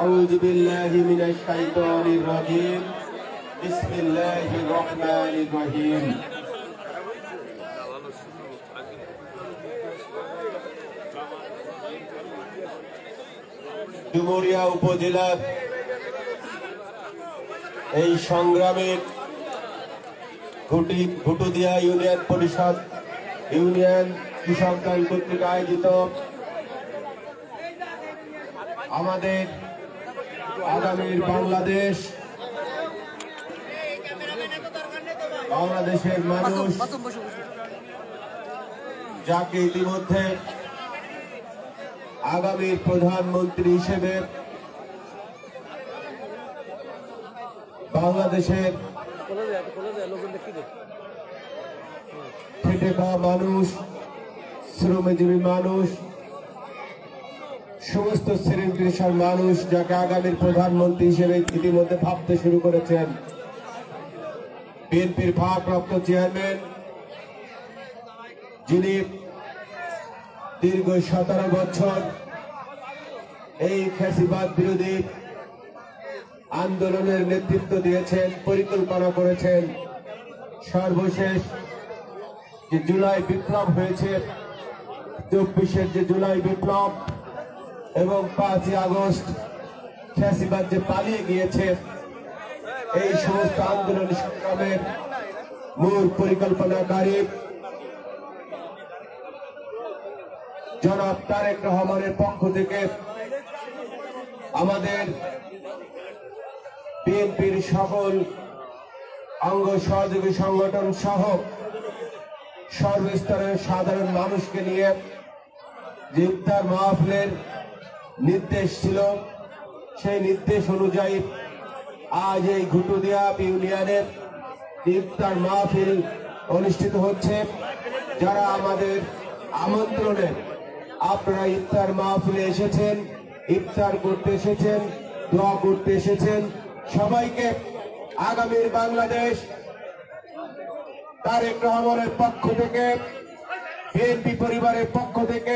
আউযু বিল্লাহি মিনাশ শাইতানির রাজিম। বিসমিল্লাহির রহমানির রহিম। ডুমুরিয়া উপজেলার এই সংগ্রামের ঘুটুদিয়া ইউনিয়ন পরিষদ ইউনিয়ন কৃষক দল কর্তৃক আয়োজিত আমাদের আগামীর বাংলাদেশের মানুষ যাকে ইতিমধ্যে আগামীর প্রধানমন্ত্রী হিসেবে বাংলাদেশের খেটে খাওয়া মানুষ, শ্রমজীবী মানুষ, সমস্ত শ্রেণী পেশার মানুষ যাকে আগামীর প্রধানমন্ত্রী হিসেবে ইতিমধ্যে ভাবতে শুরু করেছেন বিএনপির ভারপ্রাপ্ত চেয়ারম্যান, যিনি দীর্ঘ 17 বছর এই ফ্যাসিবাদ বিরোধী আন্দোলনের নেতৃত্ব দিয়েছেন, পরিকল্পনা করেছেন। সর্বশেষ যে জুলাই বিপ্লব হয়েছে, 24-এর যে জুলাই বিপ্লব এবং 5ই আগস্ট ফ্যাসিবাদ যে পালিয়ে গিয়েছে, এই সমস্ত আন্দোলন সংগ্রামের মূল পরিকল্পনাকারী জনাব তারেক রহমানের পক্ষ থেকে আমাদের বিএনপির সকল অঙ্গ সহযোগী সংগঠন সহ সর্বস্তরের সাধারণ মানুষকে নিয়ে যে ইফতার মাহফিলের নির্দেশ ছিল, সেই নির্দেশ অনুযায়ী আজ এই ঘুটুদিয়া ইউনিয়নের ইফতার মাহফিল অনুষ্ঠিত হচ্ছে। যারা আমাদের আমন্ত্রণে আপনারা ইফতার মাহফিলে এসেছেন, ইফতার করতে এসেছেন, দোয়া করতে এসেছেন, সবাইকে আগামীর বাংলাদেশ তারেক রহমানের পক্ষ থেকে, বিএনপি পরিবারের পক্ষ থেকে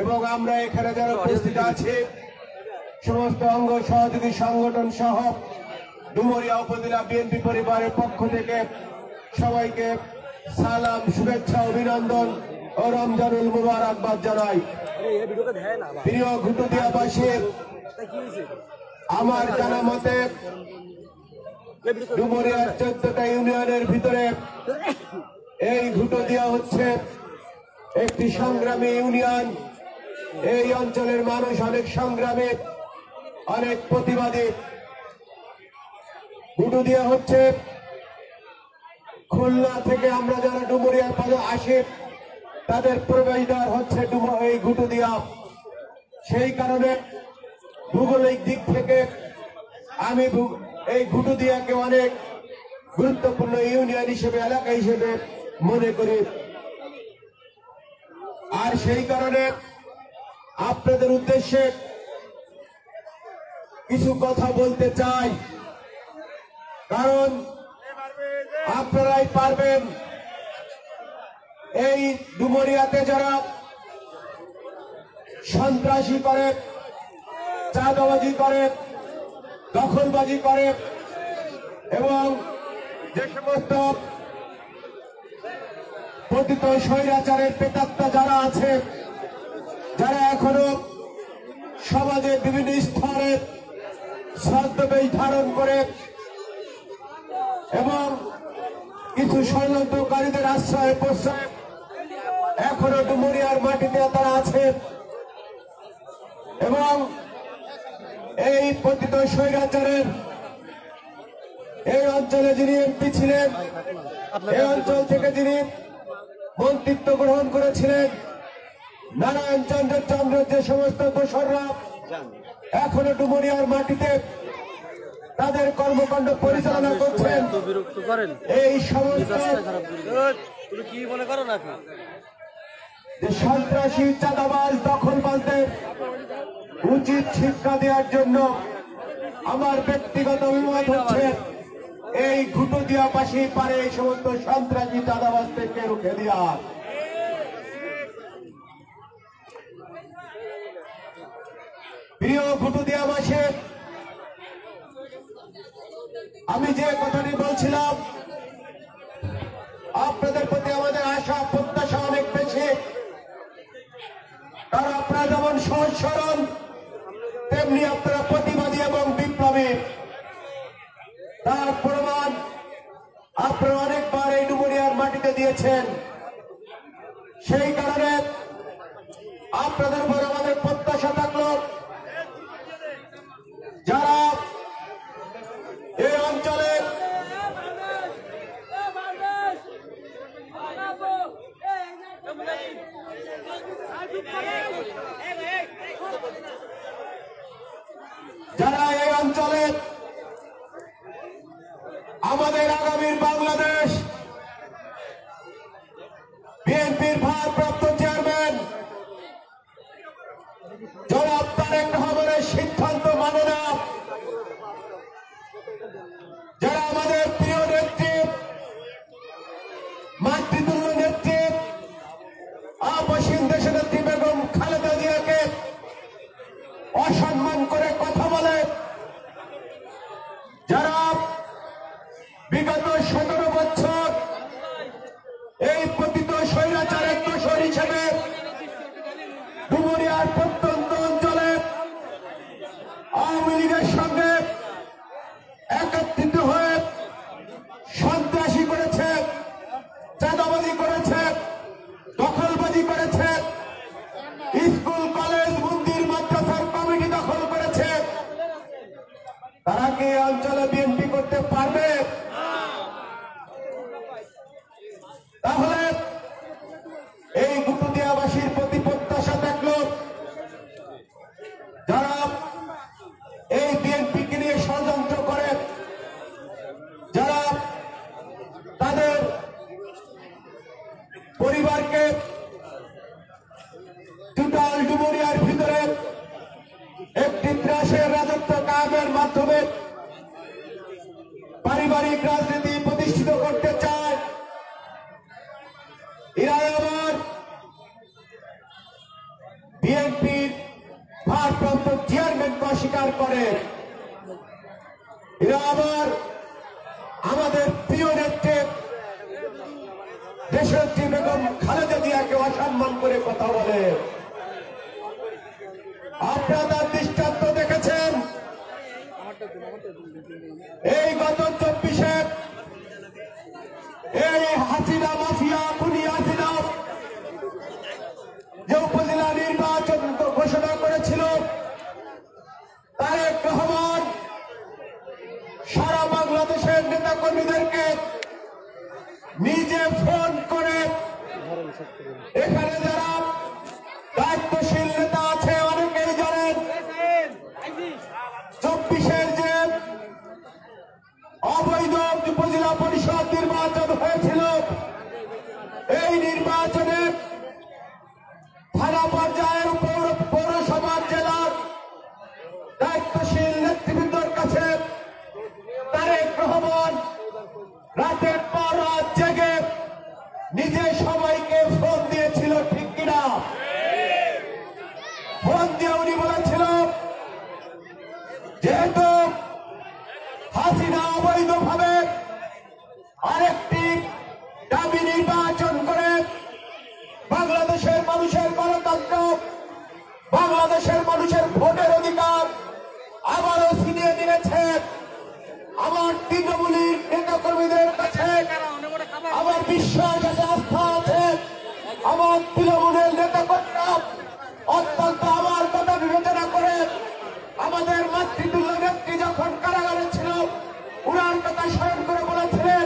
এবং আমরা এখানে যারা উপস্থিত আছি সমস্ত অঙ্গ সহযোগী সংগঠন সহ ডুমুরিয়া উপজেলা বিএনপি পরিবারের পক্ষ থেকে সবাইকে সালাম, শুভেচ্ছা, অভিনন্দন ও রমজানুল মুবারকবাদ জানাই। প্রিয় ঘুটুদিয়াবাসী, আমার জানা মতে ডুমুরিয়ার 14টা ইউনিয়নের ভিতরে এই ঘুটুদিয়া হচ্ছে একটি সংগ্রামী ইউনিয়ন। এই অঞ্চলের মানুষ অনেক সংগ্রামী, অনেক প্রতিবাদী। ঘুটুদিয়া হচ্ছে খুলনা থেকে আমরা যারা ডুমুরিয়ার পদে আসি তাদের প্রবেশদ্বার হচ্ছে এই ঘুটুদিয়া। সেই কারণে ভৌগোলিক দিক থেকে আমি এই ঘুটুদিয়াকে অনেক গুরুত্বপূর্ণ ইউনিয়ন হিসেবে, এলাকা হিসেবে মনে করি। আর সেই কারণে আপনাদের উদ্দেশ্যে কিছু কথা বলতে চাই, কারণ আপনারাই পারবেন এই ডুমুরিয়াতে যারা সন্ত্রাসী করে, চাঁদাবাজি করে, দখলবাজি করে এবং যে সমস্ত পতিত স্বৈরাচারের প্রেতাত্মা যারা আছে, যারা এখনো সমাজের বিভিন্ন স্তরে ছদ্মবেশ ধারণ করে এবং কিছু ষড়যন্ত্রকারীদের আশ্রয় প্রশ্রয় এখনো ডুমুরিয়ার মাটিতে তারা আছে এবং এই পতিত স্বৈরাচারের এই অঞ্চলে যিনি এমপি ছিলেন, এই অঞ্চল থেকে যিনি মন্ত্রিত্ব গ্রহণ করেছিলেন, নারায়ণ চন্দ্রের যে সমস্ত দোসররা এখনো ডুমুরিয়ার মাটিতে তাদের কর্মকাণ্ড পরিচালনা করছেন, এই সমস্ত যে সন্ত্রাসী, চাঁদাবাজ, দখলবাজদের উচিত শিক্ষা দেওয়ার জন্য আমার ব্যক্তিগত অভিমত হচ্ছে এই ঘুটুদিয়া পাশে পারে এই সমস্ত সন্ত্রাসী, চাঁদাবাজদেরকে রুখে দেওয়া। প্রিয় কুটুদিয়াবাসী, আমি যে কথাটি বলছিলাম, আপনাদের প্রতি আমাদের আশা প্রত্যাশা অনেক বেশি। কারণ আপনারা যেমন সহজ সরল, তেমনি আপনারা প্রতিবাদী এবং বিপ্লবী। তার প্রমাণ আপনারা অনেকবার এই ডুমুরিয়ার মাটিতে দিয়েছেন। সেই কারণে আপনাদের উপর আমাদের প্রত্যাশা থাকলো, যারা এই অঞ্চলে আমাদের আগামীর বাংলাদেশ বিএনপির ভারপ্রাপ্ত চেয়ারম্যান জনাব তারেক রহমানের সিদ্ধান্ত মানে না, যারা আমাদের প্রিয় নেত্রী, মাতৃতুল্য নেত্রী, আপসীন দেশনেত্রী বেগম খালেদা জিয়াকে অসম্মান করে কথা বলে, যারা বিগত 17 বছর এই পতিত স্বৈরাচারের দোষর হিসেবে ডুমুরিয়ার প্রত্যন্ত অঞ্চলে আওয়ামী লীগের সঙ্গে একত্রিত হয়ে সন্ত্রাসী করেছে, চাঁদাবাজি করেছে, দখলবাজি করেছে, স্কুল কলেজ মন্দির মাদ্রাসার কমিটি দখল করেছে, তারা কি এই অঞ্চলে বিএনপি করতে পারবে? তাহলে এই কুটুদিয়াবাসীর প্রতি প্রত্যাশা থাকলো, যারা এই বিএনপিকে নিয়ে ষড়যন্ত্র করে, যারা তাদের পরিবারকে টোটাল ডুমুরিয়ার ভিতরে একটি ত্রাসের রাজত্ব কায়েমের মাধ্যমে পারিবারিক রাজনীতি প্রতিষ্ঠিত করতে চায়, এরা আবার বিএনপির ভারপ্রাপ্ত চেয়ারম্যানকে অস্বীকার করে, এরা আবার আমাদের প্রিয় নেত্রী দেশনেত্রী বেগম খালেদা জিয়াকে অসম্মান করে কথা বলে। আপনারা তার দৃষ্টান্ত দেখেছেন। এই গত 24-এ এই হাসিনা মাফিয়া খুনি হাসিনা যে উপজেলা নির্বাচন ঘোষণা করেছিল, তারেক রহমান সারা বাংলাদেশের নেতা কর্মীদেরকে নিজে ফোন করে, এখানে যারা দায়িত্বশীল নেতা আছে অনেকেই জানেন, 24-এর যে অবৈধ উপজেলা পরিষদ নির্বাচন হয়েছিল, এই নির্বাচনে থানা পর্যায়ের পৌরসভা জেলার দায়িত্বশীল নেতৃবৃন্দর কাছে তারেক রহমান রাতের পর রাত জেগে নিজে সবাইকে ফোন দিয়েছিল, ঠিক কিনা? ফোন দিয়ে উনি বলেছিল, যেহেতু হাসিনা অবৈধভাবে আরেকটি দাবি নির্বাচন করে বাংলাদেশের মানুষের গণতন্ত্র, বাংলাদেশের মানুষের ভোটের অধিকার আবারও ছিনিয়ে নিয়েছে, আমার তৃণমূলের নেতা কর্মীদের কাছে আমার বিশ্বাস আছে, আস্থা আছে, আমার তৃণমূলের নেতা কর্মীরা অত্যন্ত আমার কথা বিবেচনা করে আমাদের মাতৃতুল্য নেত্রী যখন কারাগারে ছিল, উনার কথা স্মরণ করে বলেছিলেন,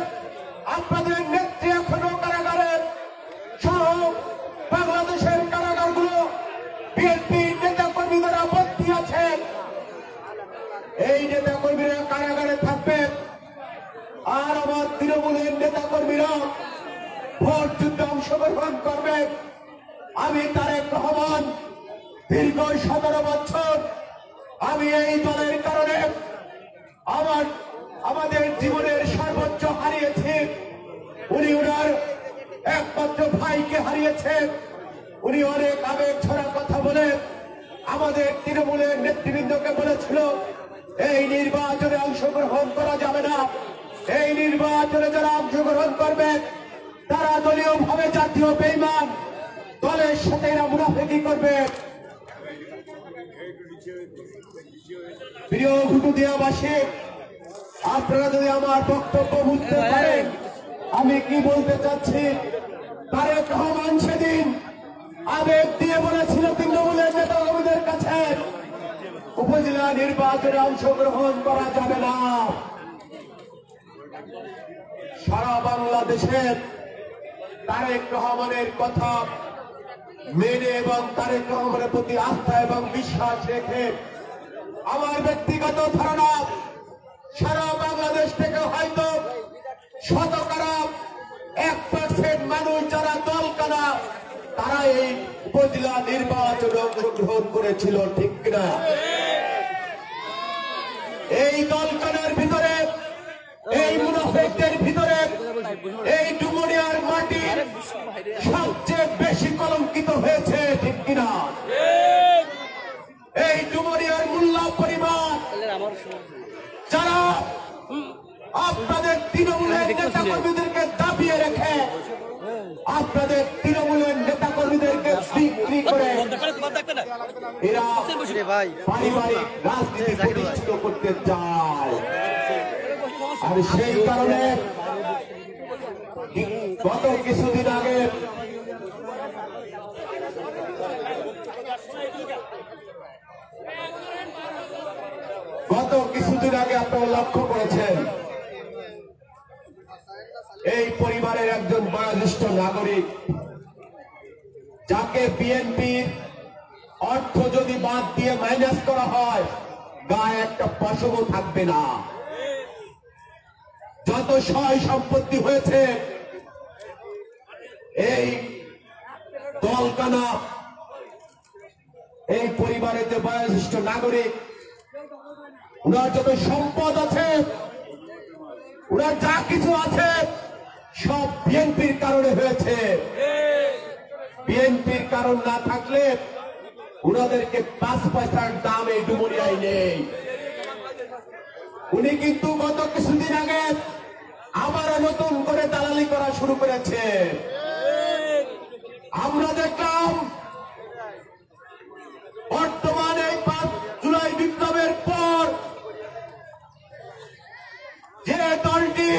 আপনাদের নেত্রী এখনো কারাগারে সহ বাংলাদেশের কারাগারগুলো বিএনপির নেতা কর্মীরা বন্দী আছেন, এই নেতা কর্মীরা কারাগারে থাকবে, আর আমার তৃণমূলের নেতা কর্মীরা ভোট যুদ্ধে অংশগ্রহণ করবে। আমি তারেক রহমান দীর্ঘ 17 বছর আমি এই দলের কারণে আমাদের জীবনের সর্বোচ্চ হারিয়েছি, উনি ওনার একমাত্র ভাইকে হারিয়েছেন, উনি অনেক আবেগ ছড়া কথা বলে আমার আমাদের তৃণমূলের নেতৃবৃন্দকে বলেছিল এই নির্বাচনে অংশগ্রহণ করা যাবে না, এই নির্বাচনে যারা অংশগ্রহণ করবে তারা দলীয় ভাবে জাতীয় বেঈমান, দলের সাথে এরা মুনাফিকি করবে। প্রিয় ঘুটুদিয়াবাসী, আপনারা যদি আমার বক্তব্য বুঝতে পারেন আমি কি বলতে চাচ্ছি। তারেক রহমান সেদিন আবেগ দিয়ে বলেছিল তৃণমূলের নেতা কর্মীদের কাছে উপজেলা নির্বাচনে অংশগ্রহণ করা যাবে না। সারা বাংলাদেশের তারেক রহমানের কথা মেনে এবং তারেক রহমানের প্রতি আস্থা এবং বিশ্বাস রেখে আমার ব্যক্তিগত ধারণা সারা বাংলাদেশ থেকে হয়তো শতকরা 1% মানুষ যারা দলকানা তারা এই উপজেলা নির্বাচনে অংশগ্রহণ করেছিল, ঠিক কিনা? এই দলকানার ভিতরে, এই মুনাফিকদের ভিতরে এই ডুমুরিয়ার মাটি সবচেয়ে বেশি কলঙ্কিত হয়েছে, ঠিক কিনা? এই ডুমুরিয়ার মোল্লা পরিবার যারা আপনাদের তৃণমূলের নেতা কর্মীদেরকে দাবিয়ে রেখে আপনাদের তৃণমূলের নেতা কর্মীদেরকে বিক্রি করে এরা পারিবারিক রাজনীতি প্রতিষ্ঠিত করতে চায়। আর সেই কারণে গত কিছুদিন আগে আপনারা লক্ষ্য করেছেন এই পরিবারের একজন বয়োজ্যেষ্ঠ নাগরিক যাকে বিএনপির অর্থ যদি বাদ দিয়ে মাইনাস করা হয় গায়ে একটা পশমও থাকবে না। যত সয় সম্পত্তি হয়েছে এই দলকানা এই পরিবারের যে বয়োজ্যেষ্ঠ নাগরিক ওনার যত সম্পদ আছে ওনার যা কিছু আছে সব বিএনপির কারণে হয়েছে। বিএনপির কারণ না থাকলে ওনাদেরকে 5 পয়সার দাম এই ডুমুরিয়ায় নেই। উনি কিন্তু গত কিছুদিন আগে আবারও নতুন করে দালালি করা শুরু করেছে। আমরা দেখলাম বর্তমানে 5 জুলাই বিপ্লবের পর যে দলটি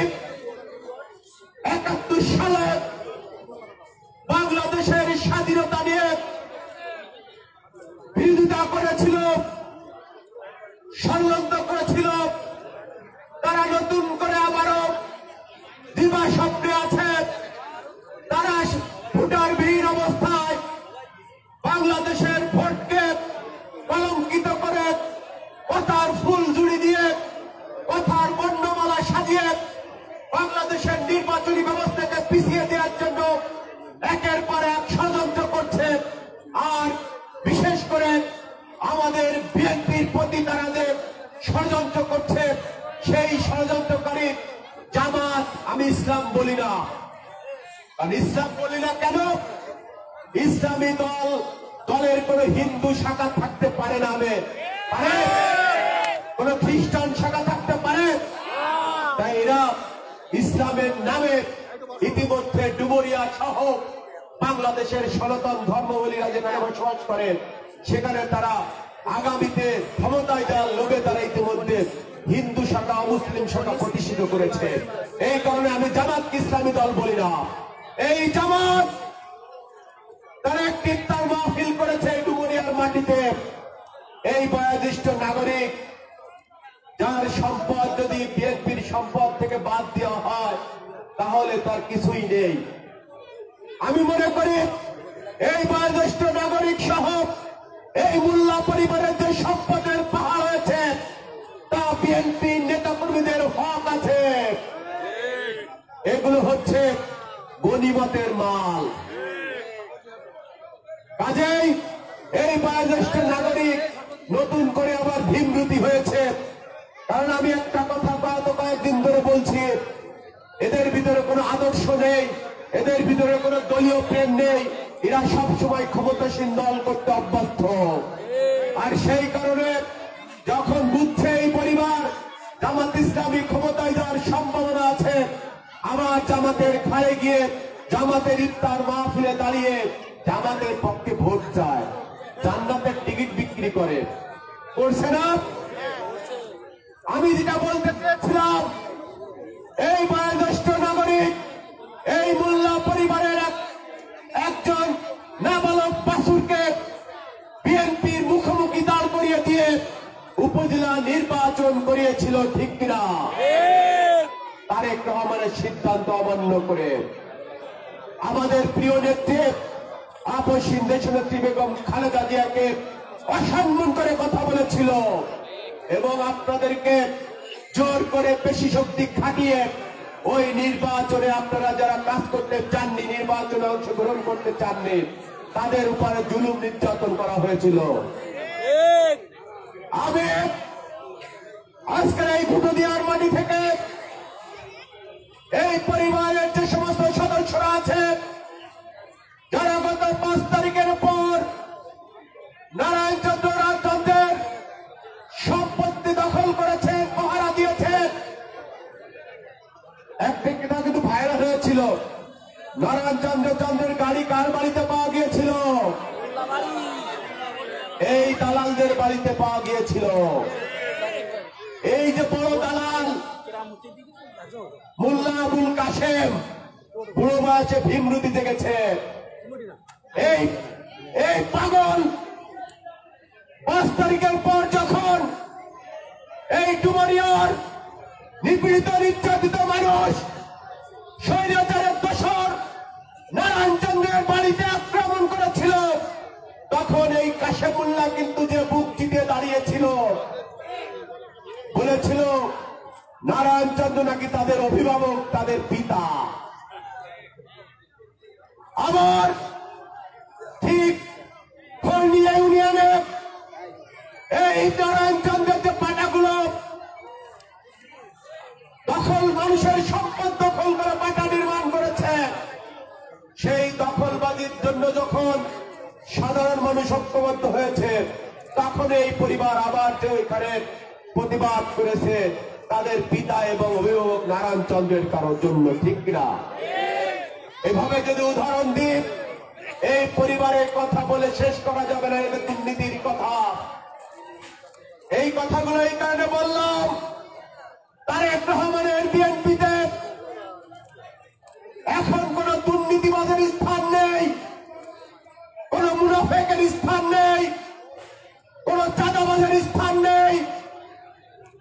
71 সালে বাংলাদেশের স্বাধীনতা নিয়ে বিরোধিতা করেছিল, ষড়যন্ত্র করেছিল, তারা নতুন করে আবারও দিবা স্বপ্নে আছে। তারা ভোটারবিহীন অবস্থায় বাংলাদেশের ভোটকে কলঙ্কিত করে কথার ফুল জুড়ি দিয়ে কথার বর্ণমালা সাজিয়ে বাংলাদেশের নির্বাচনী ব্যবস্থাকে পিছিয়ে দেওয়ার জন্য একের পর এক ষড়যন্ত্র করছে। আর বিশেষ করে আমাদের বিএনপির প্রতি তারা যে ষড়যন্ত্র করছে সেই ষড়যন্ত্রকারী জামাত, আমি ইসলাম বলি না। কারণ ইসলাম বলি না কেন? ইসলামী দলের কোন হিন্দু শাখা থাকতে পারে না, পারে? কোন খ্রিস্টান শাখা থাকতে পারে? তাই এরা ইসলামের নামে ইতিমধ্যে ডুমুরিয়া সহ বাংলাদেশের সনাতন ধর্মাবলীরা যেখানে বসবাস করেন সেখানে তারা আগামীতে ক্ষমতায় যাওয়ার লোভে তারা ইতিমধ্যে হিন্দু শাখা মুসলিম শাখা প্রতিষ্ঠিত করেছে। এই কারণে আমি জামাতকে ইসলামী দল বলি না। এই জামাত তারা একটি ইফতার মাহফিল করেছে এই ডুমুরিয়ার মাটিতে। এই বয়োজ্যেষ্ঠ নাগরিক যার সম্পদ যদি বিএনপির সম্পদ থেকে বাদ দেওয়া হয় তাহলে তার কিছুই নেই। আমি মনে করি এই বয়োজ্যেষ্ঠ নাগরিক সহ এই মোল্লা পরিবারের যে সম্পদের পাহাড় হয়েছে তা বিএনপি নেতাকর্মীদের হক আছে। এগুলো হচ্ছে গনিমতের মাল। কাজেই এই বয়োজ্যেষ্ঠ নাগরিক নতুন করে আবার ভীমরুতি হয়েছে। কারণ আমি একটা কথা গত কয়েকদিন ধরে বলছি, এদের ভিতরে কোনো আদর্শ নেই, এদের ভিতরে কোনো দলীয় প্রেম নেই। এরা সবসময় ক্ষমতাসীন দল করতে অভ্যস্ত। আর আবার জামাতের খায়ে গিয়ে জামাতের ইফতার মাহফিলে দাঁড়িয়ে জামাতের পক্ষে ভোট চায়, জান্নাতের টিকিট বিক্রি করছে না। আমি যেটা বলতে চেয়েছিলাম, এই বয়োজ্যেষ্ঠ নাগরিক, এই মোল্লা পরিবারের একজন নাবালক বাছুরকে বিএনপির মুখোমুখি দাঁড় করিয়ে দিয়ে উপজেলা নির্বাচন করিয়েছিল, ঠিক কিনা? তারেক রহমানের সিদ্ধান্ত অমান্য করে আমাদের প্রিয় নেত্রী আপসহীন দেশনেত্রী বেগম খালেদা জিয়াকে অসম্মান করে কথা বলেছিল এবং আপনাদেরকে জোর করে পেশি শক্তি খাটিয়ে ওই নির্বাচনে আপনারা যারা কাজ করতে চাননি, নির্বাচনে অংশগ্রহণ করতে চাননি, তাদের উপরে জুলুম নির্যাতন করা হয়েছিল। আমি আজকের এই ভুটুদিয়ার মাটি থেকে এই পরিবারের যে সমস্ত সদস্যরা আছে যারা গত 5 তারিখের পর নারায়ণচন্দ্র রাজচন্দ্রের সম্পত্তি দখল করেছে, পাহারা দিয়েছে, একটা কিন্তু ভাইরাল হয়েছিল, নারায়ণচন্দ্রের গাড়ি কার বাড়িতে পাওয়া গিয়েছিল? এই দালালদের বাড়িতে পাওয়া গিয়েছিল। এই যে বড় দালাল মোল্লা আবুল কাশেম বুড়ো বয়সে ভীমরু দিতে গেছে, এই পাগল 5 তারিখের পর যখন এই ডুমারিয়ার নিপীড়িত নির্যাতিত মানুষ স্বৈরাচারের দোসর নারায়ণচন্দ্রের বাড়িতে আক্রমণ করেছিল, তখন এই কাশেমুল্লাহ কিন্তু যে বুক চিতিয়ে দাঁড়িয়েছিল, বলেছিল নারায়ণচন্দ্র নাকি তাদের অভিভাবক, তাদের পিতা। আবার ঠিক খৈনিয়া ইউনিয়নে এই নারায়ণচন্দ্রের যে পাটাগুলো দখল, মানুষের সম্পদ দখল করে পাটা নির্মাণ করেছে, সেই দখলবাদীর জন্য যখন সাধারণ মানুষ ঐক্যবদ্ধ হয়েছে, তখন এই পরিবার আবার যে ওইখানে প্রতিবাদ করেছে তাদের পিতা এবং অভিভাবক নারায়ণচন্দ্রের কারোর জন্য, ঠিক কিনা? এভাবে যদি উদাহরণ দিই, এই পরিবারের কথা বলে শেষ করা যাবে না, এটা দুর্নীতির কথা। এই কথাগুলো এই কারণে বললাম, তারেক রহমানের বিএনপিতে এখন কোন দুর্নীতিবাদের স্থান নেই, কোন মুনাফেকের স্থান নেই, কোন চাঁদাবাজের স্থান নেই,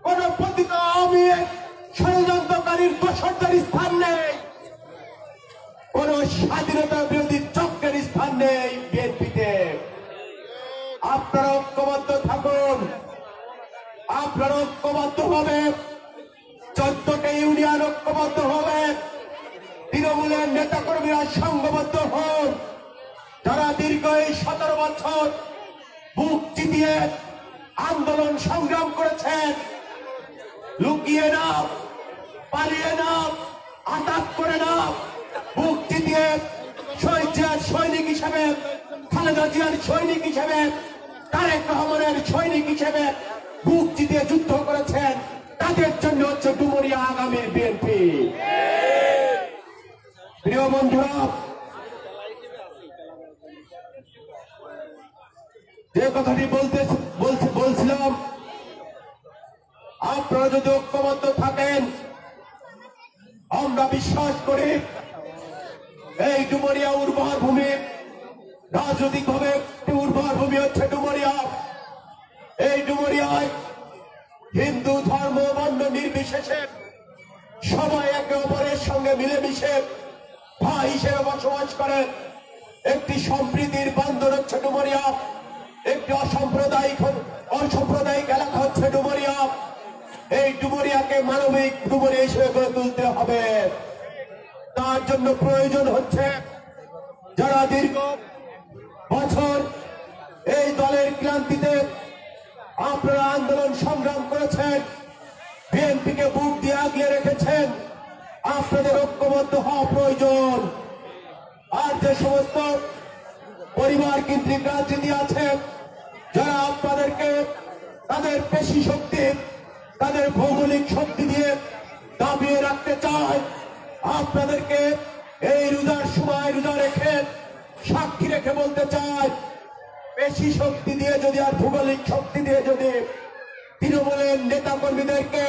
কোন পতিত আওয়ামী ষড়যন্ত্রকারীর দোসরদের স্থান নেই, কোন স্বাধীনতা বিরোধী চক্রের স্থান নেই বিএনপিতে। আপনারা ঐক্যবদ্ধ থাকুন, আপনারা ঐক্যবদ্ধ হবে, 14টা ইউনিয়ন ঐক্যবদ্ধ হবে, তৃণমূলের নেতাকর্মীরা সংঘবদ্ধ হন, যারা দীর্ঘ এই 17 বছর বুক চিতিয়ে আন্দোলন সংগ্রাম করেছেন, লুকিয়ে না, পালিয়ে না, আঘাত করে না, বুক চিতিয়ে সৈনিক হিসেবে, খালেদা জিয়ার সৈনিক হিসেবে, তারেক রহমানের সৈনিক হিসেবে বুক চিতিয়ে যুদ্ধ করেছেন, তাদের জন্য হচ্ছে ডুমুরিয়া আগামী বিএনপি। প্রিয় বন্ধুরা, যে কথাটি বলছিলাম, আপনারা যদি ঐক্যবদ্ধ থাকেন, আমরা বিশ্বাস করি এই ডুমুরিয়া উর্বর ভূমি, রাজনৈতিকভাবে উর্বর ভূমি হচ্ছে ডুমুরিয়া। এই ডুমুরিয়ায় হিন্দু ধর্ম বর্ণ নির্বিশেষে সবাই একে অপরের সঙ্গে মিলেমিশে ভাই হিসেবে বসবাস করে। একটি সম্প্রীতির বন্দর হচ্ছে ডুমুরিয়া, একটি অসাম্প্রদায়িক এলাকা হচ্ছে ডুমুরিয়া। এই ডুমুরিয়াকে মানবিক ডুমুরিয়া হিসেবে গড়ে তুলতে হবে। তার জন্য প্রয়োজন হচ্ছে যারা দীর্ঘ বছর এই দলের ক্লান্তিতে আপনারা আন্দোলন সংগ্রাম করেছেন, বিএনপিকে বুক দিয়ে আগলে রেখেছেন, আপনাদের ঐক্যবদ্ধ হওয়া প্রয়োজন। আর যে সমস্ত পরিবার কেন্দ্রিক রাজনীতি আছে, যারা আপনাদেরকে তাদের পেশি শক্তি, তাদের ভৌগোলিক শক্তি দিয়ে দাবিয়ে রাখতে চায়, আপনাদেরকে এই রোজার সময় রোজা রেখে সাক্ষী রেখে বলতে চাই, পেশি শক্তি দিয়ে যদি আর ভৌগোলিক শক্তি দিয়ে যদি তৃণমূলের নেতা কর্মীদেরকে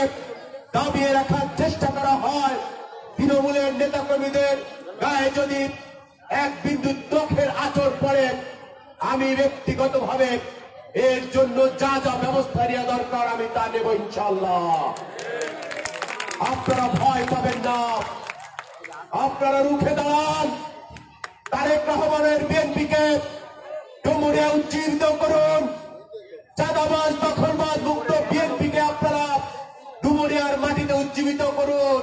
দাবিয়ে রাখার চেষ্টা করা হয়, তৃণমূলের নেতা কর্মীদের গায়ে যদি এক বিন্দু চোখের আঁচড় পড়ে, আমি ব্যক্তিগতভাবে এর জন্য যা যা ব্যবস্থা নেওয়া দরকার আমি তা নেব ইনশাআল্লাহ। আপনারা ভয় পাবেন না, আপনারা রুখে দাঁড়ান। তারেক রহমানের বিএনপিকে ডুমুরিয়া উজ্জীবিত করুন। চাঁদাবাজ দখলবাজ মুক্ত বিএনপিকে আপনারা ডুমুরিয়ার মাটিতে উজ্জীবিত করুন।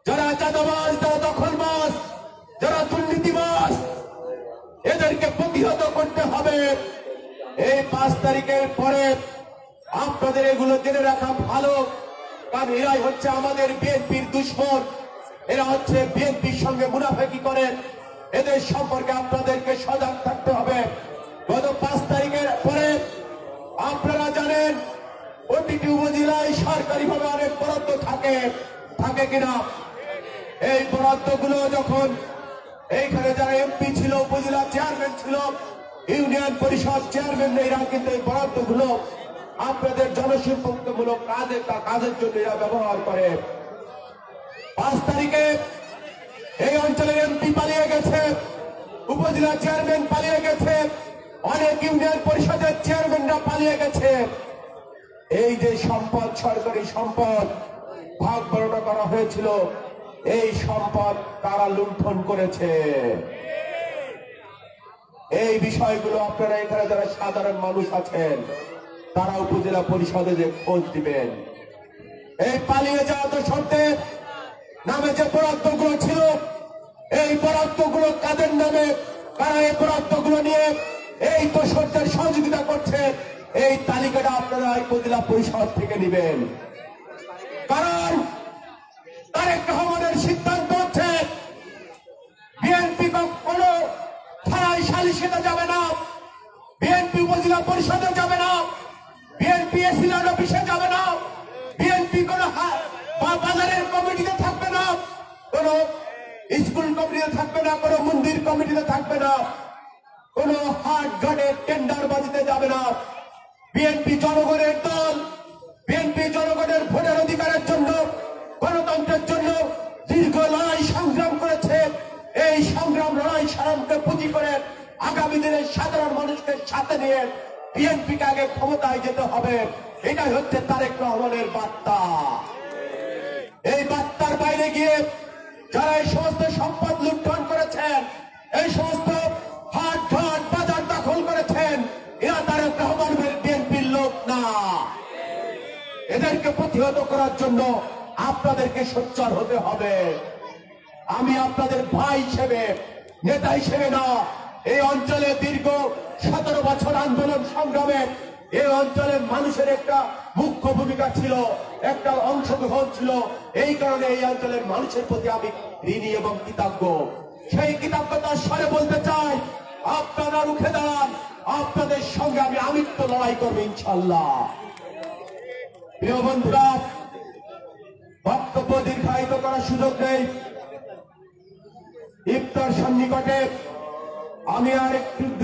যারা চাঁদাবাজ, যারা দখলবাজ, যারা দুর্নীতিবাজ, এদেরকে প্রতিহত করতে হবে। এই 5 তারিখের পরে আপনাদের এগুলো জেনে রাখা ভালো, কারণ এরাই হচ্ছে আমাদের বিএনপির দুশ্মন। এরা হচ্ছে বিএনপির সঙ্গে মুনাফেকি করেন। এদের সম্পর্কে আপনাদেরকে সজাগ থাকতে হবে। গত 5 তারিখের পরে আপনারা জানেন প্রতিটি উপজেলায় সরকারিভাবে অনেক বরাদ্দ থাকে কিনা। এই বরাদ্দগুলো যখন এইখানে যারা এমপি ছিল, উপজেলা চেয়ারম্যান ছিল, ইউনিয়ন পরিষদ চেয়ারম্যান, এরা কিন্তু এই বরাদ্দগুলো আপনাদের জনসম্পর্কমূলক কাজের জন্য এরা ব্যবহার করে। 5 তারিখে এই অঞ্চলের এমপি পালিয়ে গেছে, উপজেলা চেয়ারম্যান পালিয়ে গেছে, অনেক ইউনিয়ন পরিষদের চেয়ারম্যানরা পালিয়ে গেছে। এই যে সম্পদ, সরকারি সম্পদ ভাগ বণ্টন করা হয়েছিল, এই সম্পদ তারা লুণ্ঠন করেছে। এই বিষয়গুলো আপনারা এখানে যারা সাধারণ মানুষ আছেন তারা উপজেলা পরিষদে যে খোঁজ দিবেন। এই পালিয়ে যাওয়া তো সত্ত্বে নামে যে বরাদ্দগুলো ছিল, এই বরাদ্দগুলো কাদের নামে, কারা এই বরাদ্দগুলো নিয়ে এই দোষরদের সহযোগিতা করছে, এই তালিকাটা আপনারা উপজেলা পরিষদ থেকে নেবেন। কারণ তারেক রহমানের সিদ্ধান্ত হচ্ছে বিএনপি কোনো থানায় সালিশিতে যাবে না, বিএনপি উপজেলা পরিষদে যাবে না, বিএনপি এসিলার অফিসে যাবে না, বিএনপি কোন বাজারের কমিটিতে থাকবে না, কোন স্কুল কমিটিতে থাকবে না, কোন মন্দির কমিটিতে থাকবে না, কোন হাট ঘাটের টেন্ডার বাজিতে যাবে না। বিএনপি জনগণের দল, বিএনপি জনগণের ভোটের অধিকারের জন্য, গণতন্ত্রের জন্য দীর্ঘ লড়াই সংগ্রাম করেছে। এই সংগ্রাম লড়াই সংগ্রামকে পুঁজি করে আগামী দিনে সাধারণ মানুষকে সাথে নিয়ে বিএনপিকে আগে ক্ষমতায় যেতে হবে। এটাই হচ্ছে তারেক রহমানের বার্তা। এই বার্তার বাইরে গিয়ে যারা এই সমস্ত সম্পদ লুণ্ঠন করেছেন, এই সমস্ত হাট ঘাট বাজার দখল করেছেন, এরা তারেক রহমানের বিএনপির লোক না। এদেরকে প্রতিহত করার জন্য আপনাদেরকে সোচ্চার হতে হবে। আমি আপনাদের ভাই হিসেবে, নেতা হিসেবে না, এই অঞ্চলে দীর্ঘ 17 বছর আন্দোলন সংগ্রামে এই অঞ্চলের মানুষের একটা মুখ্য ভূমিকা ছিল, একটা অংশগ্রহণ ছিল। এই কারণে এই অঞ্চলের মানুষের প্রতি আমি ঋণী এবং কৃতজ্ঞ। সেই কৃতজ্ঞতার স্বরে বলতে চাই, আপনারা রুখে দাঁড়ান, আপনাদের সঙ্গে আমি আমিত্ব লড়াই করবো ইনশাল্লাহ। প্রিয় বন্ধুরা, বক্তব্য দীর্ঘায়িত করার সুযোগ নেই। ইফতার সন্নিকটে আমি আর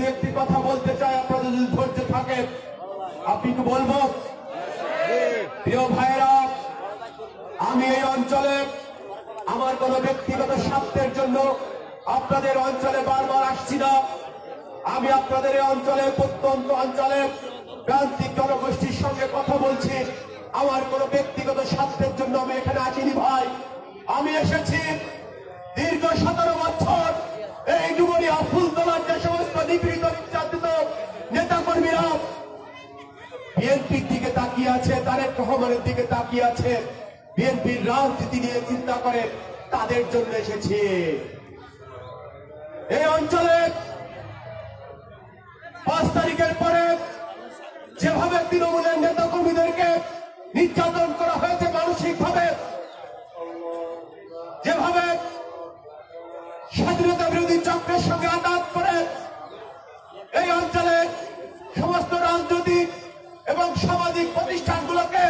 একটি কথা বলতে চাই, আপনাদের যদি ধৈর্য থাকে আপনি কি বলবো? প্রিয় ভাইরা, আমি এই অঞ্চলে আমার কোন ব্যক্তিগত স্বার্থের জন্য আপনাদের অঞ্চলে বারবার আসছি না। আমি আপনাদের এই অঞ্চলে, প্রত্যন্ত অঞ্চলে প্রান্তিক জনগোষ্ঠীর সঙ্গে কথা বলছি। আমার কোন ব্যক্তিগত স্বার্থের জন্য আমি এখানে আসিনি ভাই। আমি এসেছি দীর্ঘ 17 বছর এই ডুমুরিয়া ফুলতলার যে সমস্ত নিপীড়িত নির্যাতিত নেতা কর্মীরা বিএনপির দিকে তাকিয়ে আছে, তারেক রহমানের দিকে তাকিয়ে আছে, বিএনপির রাজনীতি নিয়ে চিন্তা করে, তাদের জন্য এসেছি। এই অঞ্চলে 5 তারিখের পরে যেভাবে তৃণমূলের নেতা কর্মীদেরকে নির্যাতন করা হয়েছে মানসিকভাবে, যেভাবে স্বাধীনতা বিরোধী চক্রের সঙ্গে আঘাত করে এই অঞ্চলে সমস্ত রাজনৈতিক এবং সামাজিক প্রতিষ্ঠানগুলোকে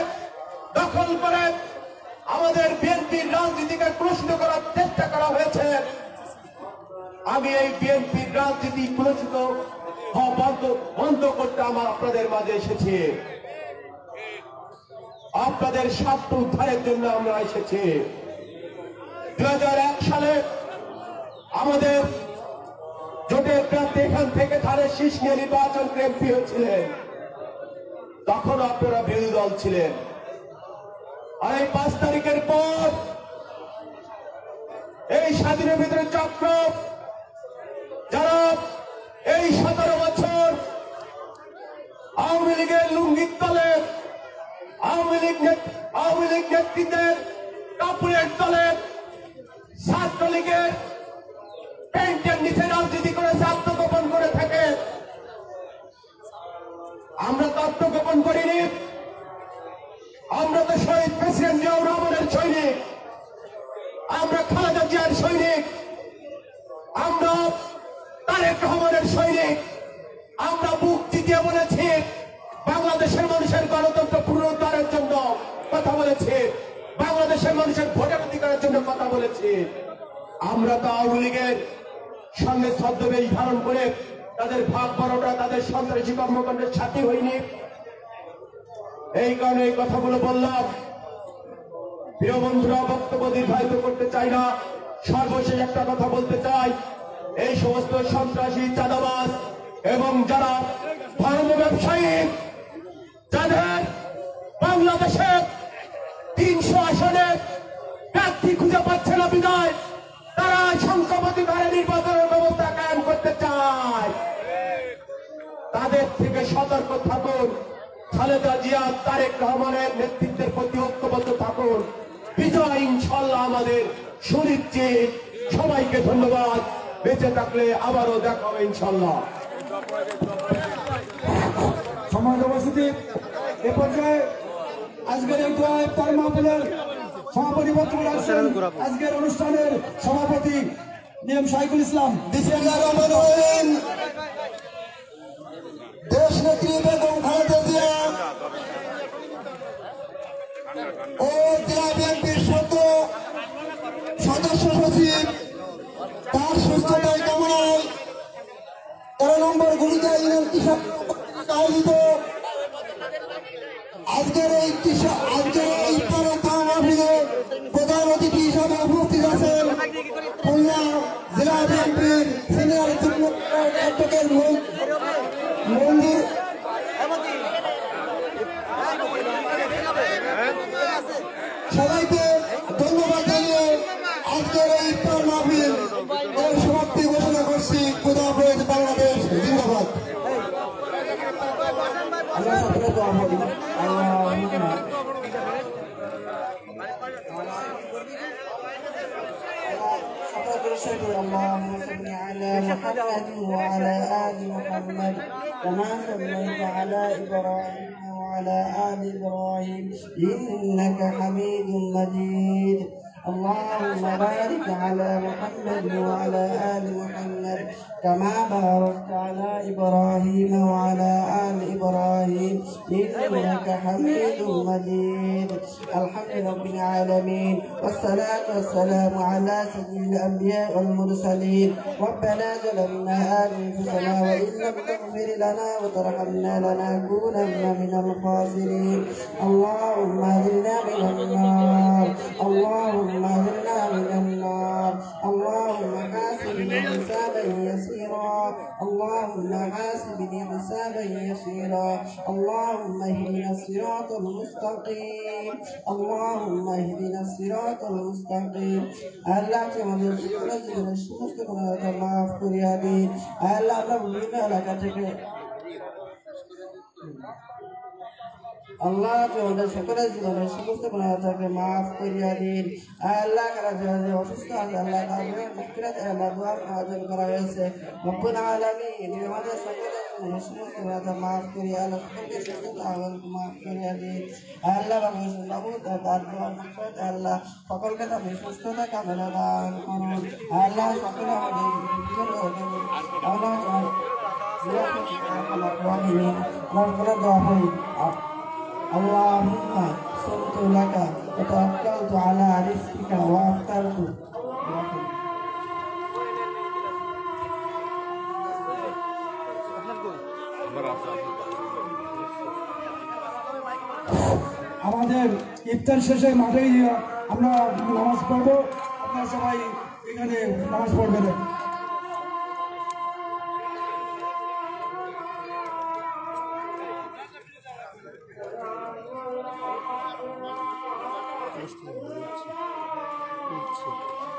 দখল করে আমাদের বিএনপির রাজনীতিকে কলুষিত করার চেষ্টা করা হয়েছে। আমি এই বিএনপির রাজনীতি কলুষিত বন্ধ করতে আমার আপনাদের মাঝে এসেছি। আপনাদের স্বার্থ উদ্ধারের জন্য আমরা এসেছি। 2001 সালে আমাদের জোটের প্রার্থী এখান থেকে ধারে শীষ নিয়ে নির্বাচন এমপি হয়েছিলেন, তখন আপনারা বিরোধী দল ছিলেন। আর এই 5 তারিখের পর এই স্বাধীনের ভিতরে চক্র যারা এই 17 বছর আওয়ামী লীগের লুঙ্গির তলে, আওয়ামী লীগ নেতৃত্বের কাপড়ের তলে, ছাত্রলীগের প্যান্টের নিচে রাজনীতি করে আত্মগোপন করে থাকে। আমরা তো আত্মগোপন করিনি। আমরা তো শহীদ প্রেসিডেন্ট জিয়াউর রহমানের সৈনিক, আমরা খালেদা জিয়ার সৈনিক, আমরা তারেক রহমানের সৈনিক। আমরা বুক চিতিয়ে বলেছি বাংলাদেশের মানুষের গণতন্ত্র পুনরুদ্ধারের জন্য কথা বলেছি, বাংলাদেশের মানুষের ভোটের অধিকারের জন্য কথা বলেছি। আমরা তো আওয়ামী লীগের সঙ্গে ছদ্মবেশ ধারণ করে তাদের ভাগ বারোটা, তাদের সন্ত্রাসী কর্মকাণ্ডের সাথী হইনি। এই কারণে এই কথাগুলো বললাম। প্রিয় বন্ধুরা, বক্তব্য দীর্ঘায়িত করতে চাই না। সর্বশেষ একটা কথা বলতে চাই, এই সমস্ত সন্ত্রাসী, চাঁদাবাজ এবং যারা ধর্ম ব্যবসায়ী, যাদের বাংলাদেশে 300 আসনে প্রার্থী খুঁজে পাচ্ছে না বিদায় তারা সংখ্যাপতি ধারে নির্বাচনের ব্যবস্থা কায়েম করতে চায়, তাদের থেকে সতর্ক থাকুন। খালেদা জিয়া, তারেক রহমানের নেতৃত্বের প্রতি ঐক্যবদ্ধ থাকুন। বিজয় ইনশাল্লাহ আমাদের সুনিশ্চিত। সবাইকে ধন্যবাদ। বেঁচে থাকলে আবারও দেখা হবে ইনশাল্লাহ। সম্মানিত উপস্থিতি, এ পর্যায়ে আজকের এই দোয়া ইফতার মাহফিলের সভাপতি বক্তব্য রাখছেন আজকের অনুষ্ঠানের সভাপতি নিয়ম শাইকুল ইসলাম। বিসমিল্লাহির রহমানির রহিম। দেশ নেত্রী বেগম খালেদা জিয়া ও জেলা বিএনপির সদস্য সচিব তার সুস্থতার কামনায় 13 নম্বর গুলিকা ইউনিয়ন কৃষক আয়োজিত আজকের এই ইফতার মাহফিলে প্রধান অতিথি হিসাবে উপস্থিত আছেন খুলনা জেলা বিএনপির সিনিয়র যুগ্ম অ্যাডভোকেট মন্দির। সবাইকে ধন্যবাদ জানিয়ে আজকের এই ইফতার মাহফিল এর সমাপ্তি ঘোষণা করছি। খোদা হাফেজ। বাংলাদেশ জিন্দাবাদ। আমরা সকলে দোয়া করি। اللهم صل على محمد وعلى آل محمد كما صليت على إبراهيم وعلى آل إبراهيم إنك حميد مجيد. اللهم بارك على محمد وعلى آل محمد كما باركت على إبراهيم وعلى آل إبراهيم إنك حميد مجيد. الحمد لله رب العالمين والصلاة والسلام على سيد الأنبياء والمرسلين. ربنا ظلمنا أنفسنا وإن لم تغفر لنا وترحمنا لنكونن من الخاسرين. اللهم أجرنا من النار. اللهم أجرنا من النار. اللهم حاسبنا حسابا يسيرا. اللهم حاسبنا حسابا يسيرا. اللهم اهدنا الصراط المستقيم. اللهم اهدنا الصراط المستقيم. আল্লাহ আমাদের জীবনের সমস্ত গুনাহকে মাফ করিয়া দিন। আল্লাহ আমরা বিভিন্ন এলাকা থেকে আল্লাহ আমাদের সকলের জীবনের সমস্ত গুনাহকে মাফ করিয়া দিন। আল্লাহ কারা যে অসুস্থ আছে আল্লাহ তাদের মুক্তিরাত আল্লাহ দোয়া আয়োজন করা হয়েছে। রব্বুল আলামিন আমাদের সকলের জীবনের সমস্ত গুনাহকে মাফ করিয়া আল্লাহ সকলকে সুস্থতা মাফ করিয়া দিন। আল্লাহ বাবু তার দোয়া মকসদ আল্লাহ সকলকে তাদের সুস্থতা কামনা দান করুন। আল্লাহ সকলে আমাদের জীবন দোয়া করি। اللهم صمت لك وتوكلت على رزقك وأفطرت. আমাদের ইফতার শেষে মাঠেই আমরা নামাজ পড়বো, আপনারা সবাই এখানে নামাজ পড়বেন। আচ্ছা